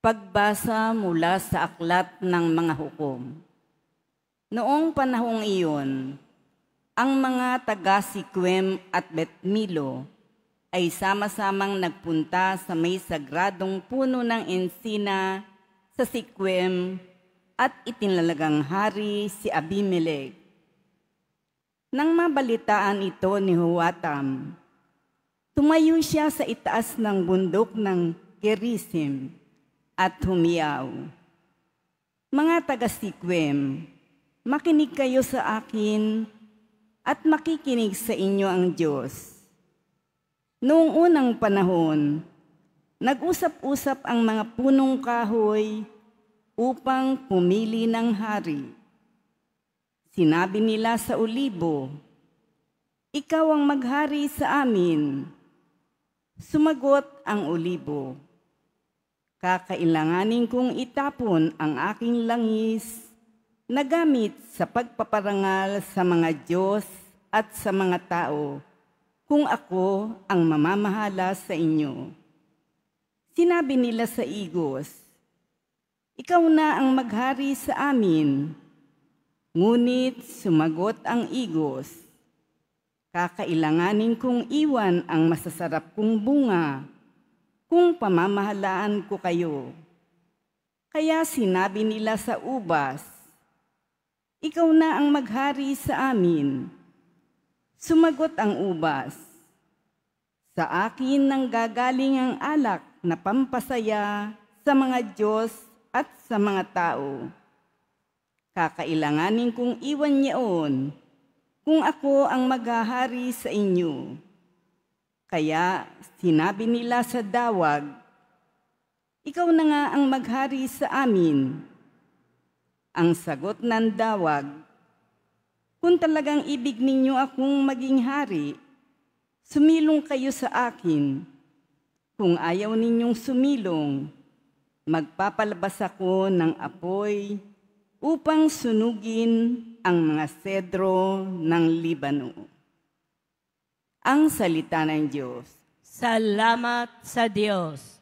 Pagbasa mula sa Aklat ng Mga Hukom. Noong panahong iyon, ang mga taga-Siquem at Bet-Milo ay sama-samang nagpunta sa may sagradong puno ng ensina sa Siquem at itinalagang hari si Abimelech. Nang mabalitaan ito ni Joatam, tumayo siya sa itaas ng bundok ng Gerizim at humiyaw, "Mga taga-Siquem, makinig kayo sa akin at makikinig sa inyo ang Diyos. Noong unang panahon, nag-usap-usap ang mga punong kahoy upang pumili ng hari. Sinabi nila sa olibo, 'Ikaw ang maghari sa amin.' Sumagot ang olibo, 'Kakailanganin kong itapon ang aking langis na gamit sa pagpaparangal sa mga Diyos at sa mga tao kung ako ang mamamahala sa inyo.' Sinabi nila sa igos, 'Ikaw na ang maghari sa amin.' Ngunit sumagot ang igos, 'Kakailanganin kong iwan ang masasarap kong bunga kung pamamahalaan ko kayo.' Kaya sinabi nila sa ubas, 'Ikaw na ang maghari sa amin.' Sumagot ang ubas, 'Sa akin nang gagaling ang alak na pampasaya sa mga Diyos at sa mga tao. Kakailanganin kong iwan niyaon kung ako ang maghahari sa inyo.' Kaya sinabi nila sa dawag, 'Ikaw na nga ang maghari sa amin.' Ang sagot ng dawag, 'Kung talagang ibig ninyo akong maging hari, sumilong kayo sa akin. Kung ayaw ninyong sumilong, magpapalabas ako ng apoy upang sunugin ang mga sedro ng Libano.'" Ang salita ng Diyos. Salamat sa Diyos.